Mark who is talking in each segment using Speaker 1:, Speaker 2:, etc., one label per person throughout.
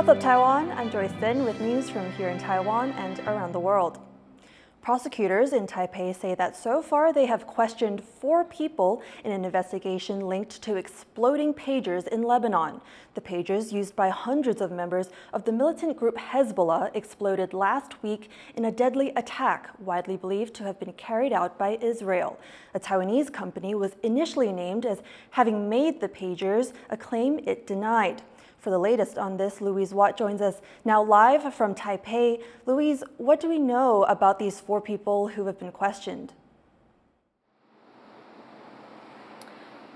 Speaker 1: What's up, Taiwan? I'm Joyce with news from here in Taiwan and around the world. Prosecutors in Taipei say that so far they have questioned 4 people in an investigation linked to exploding pagers in Lebanon. The pagers, used by hundreds of members of the militant group Hezbollah, exploded last week in a deadly attack widely believed to have been carried out by Israel. A Taiwanese company was initially named as having made the pagers, a claim it denied. For the latest on this, Louise Watt joins us now live from Taipei. Louise, what do we know about these 4 people who have been questioned?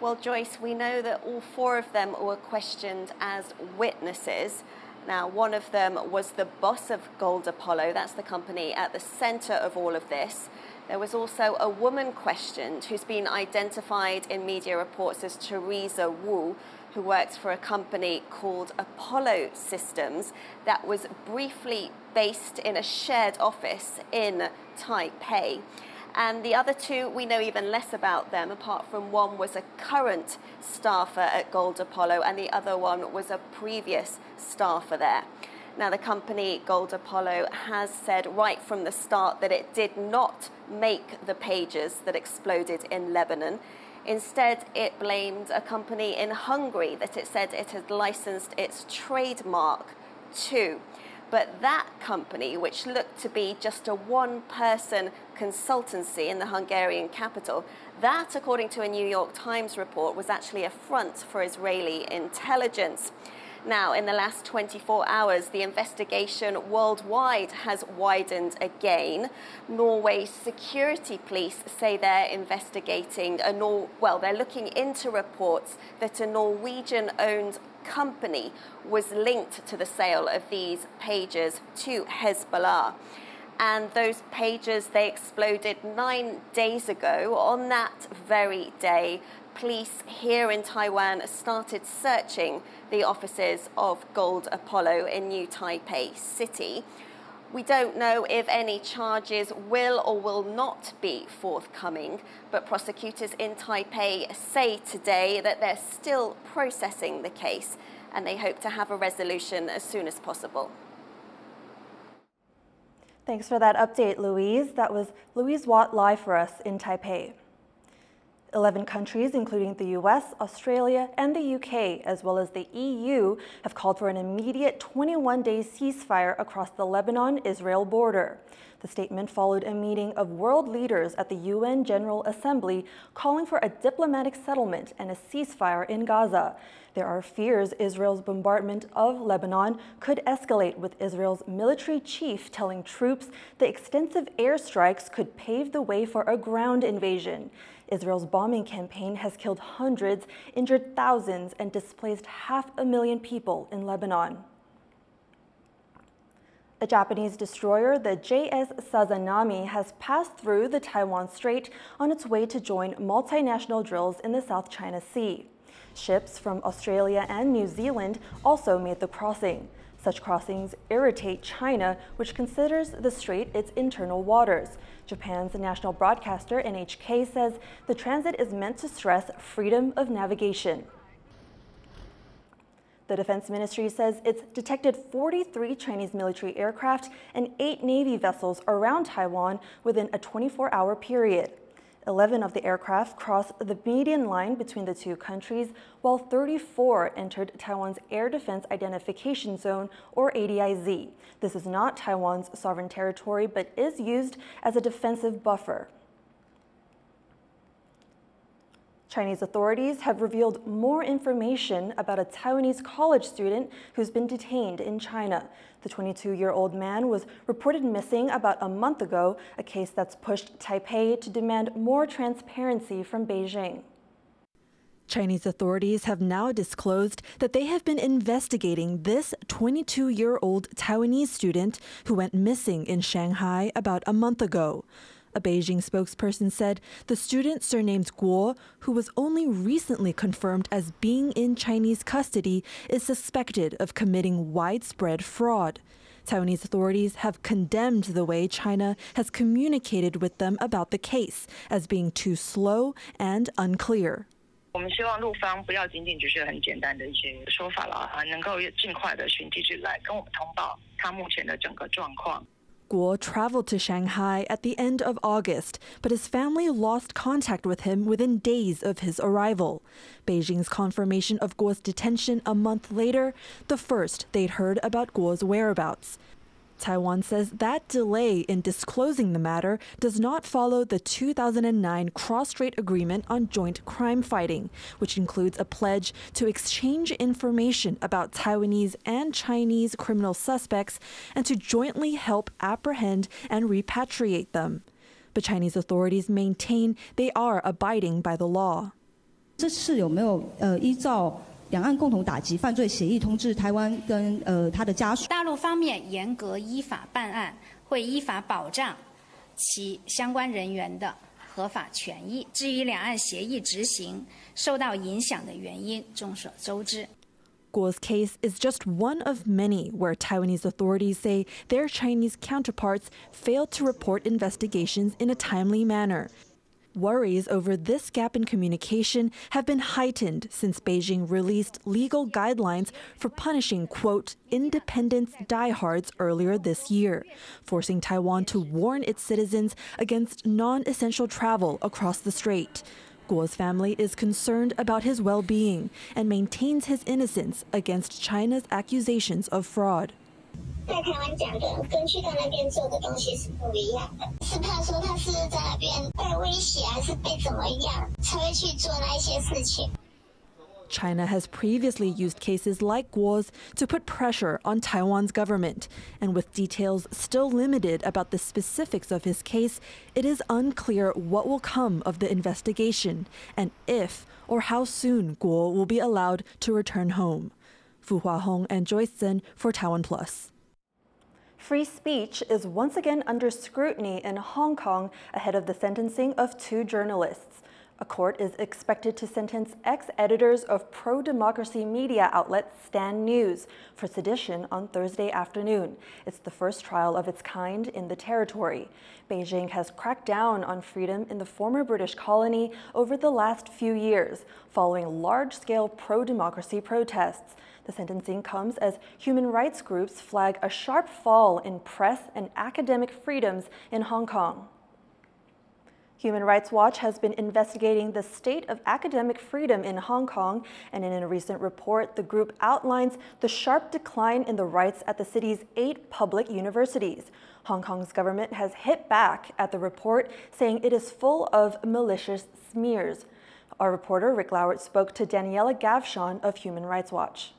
Speaker 2: Well, Joyce, we know that all 4 of them were questioned as witnesses. Now, one of them was the boss of Gold Apollo. That's the company at the center of all of this. There was also a woman questioned who's been identified in media reports as Teresa Wu, who works for a company called Apollo Systems that was briefly based in a shared office in Taipei. And the other 2, we know even less about them, apart from one was a current staffer at Gold Apollo and the other one was a previous staffer there. Now, the company Gold Apollo has said right from the start that it did not make the pagers that exploded in Lebanon. Instead, it blamed a company in Hungary that it said it had licensed its trademark to. But that company, which looked to be just a one-person consultancy in the Hungarian capital, that, according to a New York Times report, was actually a front for Israeli intelligence. Now, in the last 24 hours, the investigation worldwide has widened again. Norway's security police say they're investigating they're looking into reports that a Norwegian-owned company was linked to the sale of these pagers to Hezbollah. And those pagers, they exploded 9 days ago. On that very day, police here in Taiwan started searching the offices of Gold Apollo in New Taipei City. We don't know if any charges will or will not be forthcoming, but prosecutors in Taipei say today that they're still processing the case and they hope to have a resolution as soon as possible.
Speaker 1: Thanks for that update, Louise. That was Louise Watt live for us in Taipei. 11 countries, including the US, Australia, and the UK, as well as the EU, have called for an immediate 21-day ceasefire across the Lebanon-Israel border. The statement followed a meeting of world leaders at the UN General Assembly calling for a diplomatic settlement and a ceasefire in Gaza. There are fears Israel's bombardment of Lebanon could escalate, with Israel's military chief telling troops the extensive airstrikes could pave the way for a ground invasion. Israel's bombing campaign has killed hundreds, injured thousands, and displaced 500,000 people in Lebanon. A Japanese destroyer, the JS Sazanami, has passed through the Taiwan Strait on its way to join multinational drills in the South China Sea. Ships from Australia and New Zealand also made the crossing. Such crossings irritate China, which considers the strait its internal waters. Japan's national broadcaster, NHK, says the transit is meant to stress freedom of navigation. The Defense Ministry says it's detected 43 Chinese military aircraft and 8 Navy vessels around Taiwan within a 24-hour period. 11 of the aircraft crossed the median line between the 2 countries, while 34 entered Taiwan's Air Defense Identification Zone, or ADIZ. This is not Taiwan's sovereign territory, but is used as a defensive buffer. Chinese authorities have revealed more information about a Taiwanese college student who's been detained in China. The 22-year-old man was reported missing about a month ago, a case that's pushed Taipei to demand more transparency from Beijing. Chinese authorities have now disclosed that they have been investigating this 22-year-old Taiwanese student who went missing in Shanghai about a month ago. A Beijing spokesperson said the student, surnamed Guo, who was only recently confirmed as being in Chinese custody, is suspected of committing widespread fraud. Taiwanese authorities have condemned the way China has communicated with them about the case as being too slow and unclear.
Speaker 3: 我们希望陆方不要仅仅只是很简单的一些说法了能够尽快的循机制来跟我们通报他目前的整个状况。
Speaker 1: Guo traveled to Shanghai at the end of August, but his family lost contact with him within days of his arrival. Beijing's confirmation of Guo's detention a month later, the first they'd heard about Guo's whereabouts. Taiwan says that delay in disclosing the matter does not follow the 2009 Cross-Strait Agreement on Joint Crime Fighting, which includes a pledge to exchange information about Taiwanese and Chinese criminal suspects and to jointly help apprehend and repatriate them. But Chinese authorities maintain they are abiding by the law.
Speaker 4: 这次有没有依照 两岸共同打击犯罪协议通知台湾跟他的家属。
Speaker 5: 大陆方面严格依法办案，会依法保障其相关人员的合法权益。至于两岸协议执行受到影响的原因，众所周知。
Speaker 1: Guo's case is just one of many where Taiwanese authorities say their Chinese counterparts failed to report investigations in a timely manner. Worries over this gap in communication have been heightened since Beijing released legal guidelines for punishing, quote, independence diehards earlier this year, forcing Taiwan to warn its citizens against non-essential travel across the strait. Guo's family is concerned about his well-being and maintains his innocence against China's accusations of fraud.
Speaker 6: 在台湾讲的跟去他那边做的东西是不一样的，是怕说他是在那边被威胁还是被怎么样才会去做那一些事情。
Speaker 1: China has previously used cases like Guo's to put pressure on Taiwan's government, and with details still limited about the specifics of his case, it is unclear what will come of the investigation and if or how soon Guo will be allowed to return home. Fu Huahong and Joyce Tseng for TaiwanPlus. Free speech is once again under scrutiny in Hong Kong ahead of the sentencing of 2 journalists. A court is expected to sentence ex-editors of pro-democracy media outlet Stand News for sedition on Thursday afternoon. It's the first trial of its kind in the territory. Beijing has cracked down on freedom in the former British colony over the last few years, following large-scale pro-democracy protests. The sentencing comes as human rights groups flag a sharp fall in press and academic freedoms in Hong Kong. Human Rights Watch has been investigating the state of academic freedom in Hong Kong, and in a recent report, the group outlines the sharp decline in the rights at the city's 8 public universities. Hong Kong's government has hit back at the report, saying it is full of malicious smears. Our reporter Rick Lowert spoke to Daniela Gavshon of Human Rights Watch.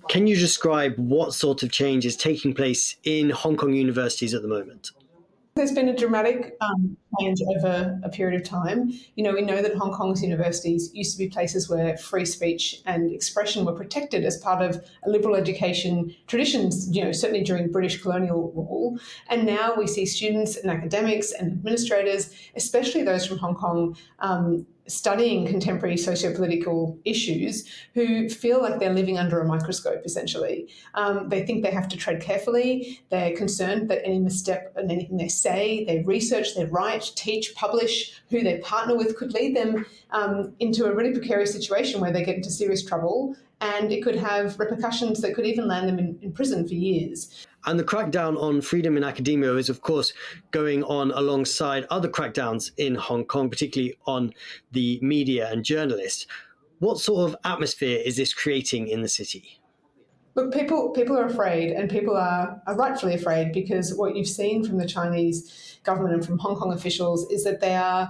Speaker 7: Can you describe what sort of change is taking place in Hong Kong universities at the moment?
Speaker 8: There's been a dramatic change over a period of time. We know that Hong Kong's universities used to be places where free speech and expression were protected as part of a liberal education traditions, certainly during British colonial rule. And now we see students and academics and administrators, especially those from Hong Kong, studying contemporary socio-political issues who feel like they're living under a microscope, essentially. They think they have to tread carefully. They're concerned that any misstep in anything they say, they research, they write, teach, publish, who they partner with could lead them into a really precarious situation where they get into serious trouble, and it could have repercussions that could even land them in prison for years.
Speaker 7: And the crackdown on freedom in academia is, of course, going on alongside other crackdowns in Hong Kong, particularly on the media and journalists. What sort of atmosphere is this creating in the city?
Speaker 8: Look, people are afraid, and people are rightfully afraid, because what you've seen from the Chinese government and from Hong Kong officials is that they are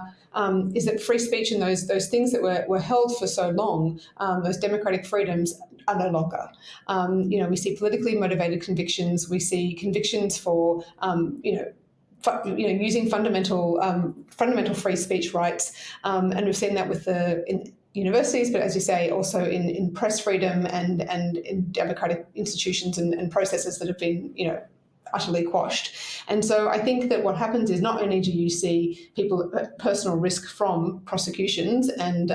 Speaker 8: is that free speech and those things that were held for so long, those democratic freedoms, are no longer. We see politically motivated convictions. We see convictions for using fundamental free speech rights, and we've seen that with in universities, but as you say, also in press freedom and in democratic institutions and processes that have been, utterly quashed. And so I think that what happens is not only do you see people at personal risk from prosecutions and,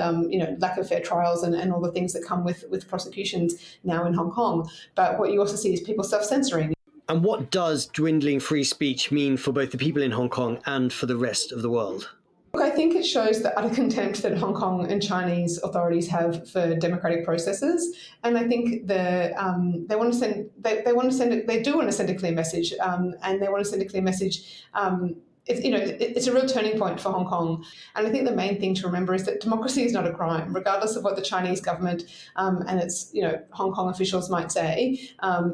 Speaker 8: lack of fair trials and all the things that come with prosecutions now in Hong Kong, but what you also see is people self-censoring.
Speaker 7: And what does dwindling free speech mean for both the people in Hong Kong and for the rest of the world?
Speaker 8: Look, I think it shows the utter contempt that Hong Kong and Chinese authorities have for democratic processes, and I think they do want to send a clear message, and they want to send a clear message. It's a real turning point for Hong Kong. And I think the main thing to remember is that democracy is not a crime, regardless of what the Chinese government and its Hong Kong officials might say.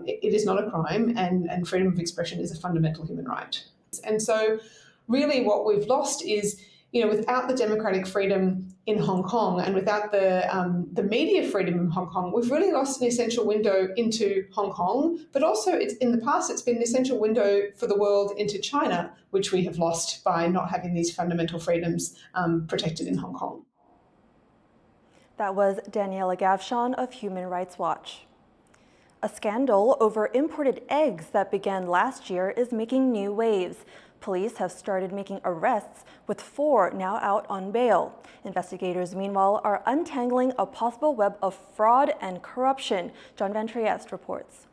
Speaker 8: It is not a crime, and freedom of expression is a fundamental human right. And so really what we've lost is, without the democratic freedom in Hong Kong and without the media freedom in Hong Kong, we've really lost an essential window into Hong Kong, but also in the past it's been an essential window for the world into China, which we have lost by not having these fundamental freedoms protected in Hong Kong.
Speaker 1: That was Daniela Gavshon of Human Rights Watch. A scandal over imported eggs that began last year is making new waves. Police have started making arrests, with 4 now out on bail. Investigators, meanwhile, are untangling a possible web of fraud and corruption. John Van Trieste reports.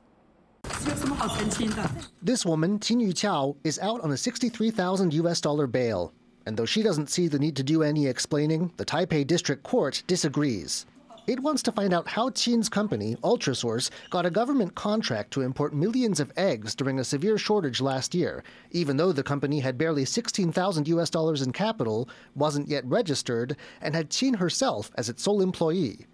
Speaker 9: This woman, Hsinchu Qiao, is out on a $63,000 bail. And though she doesn't see the need to do any explaining, the Taipei District Court disagrees. It wants to find out how Qin's company, Ultrasource, got a government contract to import millions of eggs during a severe shortage last year, even though the company had barely $16,000 in capital, wasn't yet registered, and had Qin herself as its sole employee.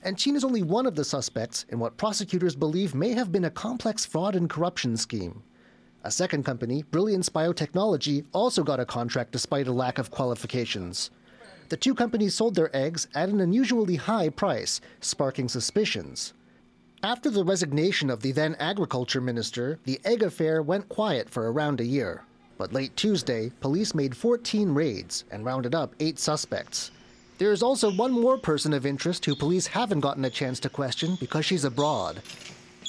Speaker 9: And Qin is only one of the suspects in what prosecutors believe may have been a complex fraud and corruption scheme. A second company, Brilliance Biotechnology, also got a contract despite a lack of qualifications. The two companies sold their eggs at an unusually high price, sparking suspicions. After the resignation of the then agriculture minister, the egg affair went quiet for around a year. But late Tuesday, police made 14 raids and rounded up 8 suspects. There is also one more person of interest who police haven't gotten a chance to question because she's abroad.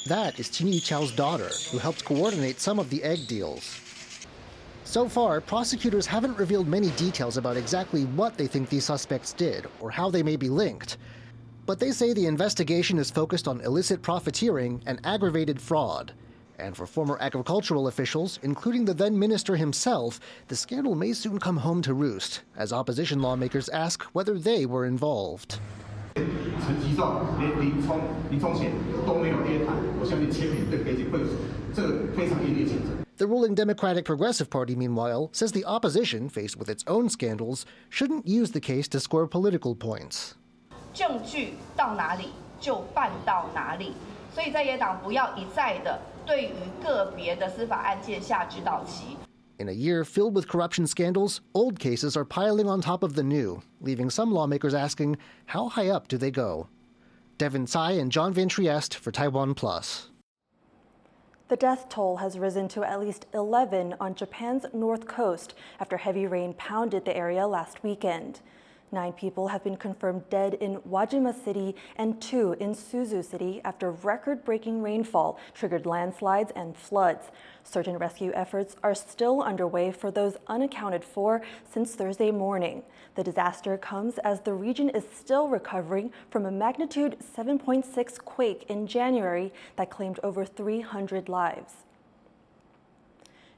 Speaker 9: That is Hsinchu Qiao's daughter, who helped coordinate some of the egg deals. So far, prosecutors haven't revealed many details about exactly what they think these suspects did or how they may be linked. But they say the investigation is focused on illicit profiteering and aggravated fraud. And for former agricultural officials, including the then minister himself, the scandal may soon come home to roost, as opposition lawmakers ask whether they were involved. The ruling Democratic Progressive Party, meanwhile, says the opposition, faced with its own scandals, shouldn't use the case to score political points.
Speaker 10: 证据到哪里就办到哪里，所以在野党不要一再的对于个别的司法案件下指导棋。
Speaker 9: In a year filled with corruption scandals, old cases are piling on top of the new, leaving some lawmakers asking, how high up do they go? Devin Tsai and John Van Trieste for TaiwanPlus.
Speaker 1: The death toll has risen to at least 11 on Japan's north coast after heavy rain pounded the area last weekend. 9 people have been confirmed dead in Wajima City and 2 in Suzu City after record-breaking rainfall triggered landslides and floods. Search and rescue efforts are still underway for those unaccounted for since Thursday morning. The disaster comes as the region is still recovering from a magnitude 7.6 quake in January that claimed over 300 lives.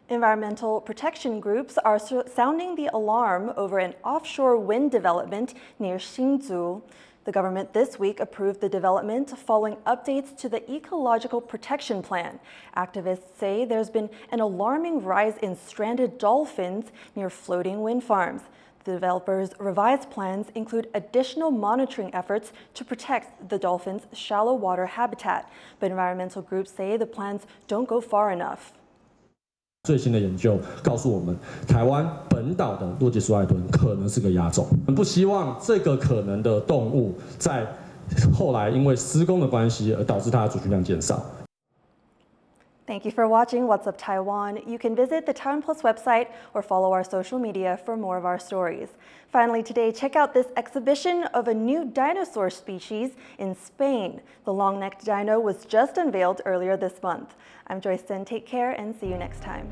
Speaker 1: Environmental protection groups are sounding the alarm over an offshore wind development near Hsinchu. The government this week approved the development following updates to the Ecological Protection Plan. Activists say there's been an alarming rise in stranded dolphins near floating wind farms. The developers' revised plans include additional monitoring efforts to protect the dolphins' shallow water habitat, but environmental groups say the plans don't go far enough.
Speaker 11: 最新的研究告诉我们，台湾本岛的洛基苏海豚可能是个亚种。我们不希望这个可能的动物在后来因为施工的关系而导致它的族群量减少。
Speaker 1: Thank you for watching What's Up Taiwan. You can visit the TaiwanPlus website or follow our social media for more of our stories. Finally today, check out this exhibition of a new dinosaur species in Spain. The long-necked dino was just unveiled earlier this month. I'm Joyce. Take care and see you next time.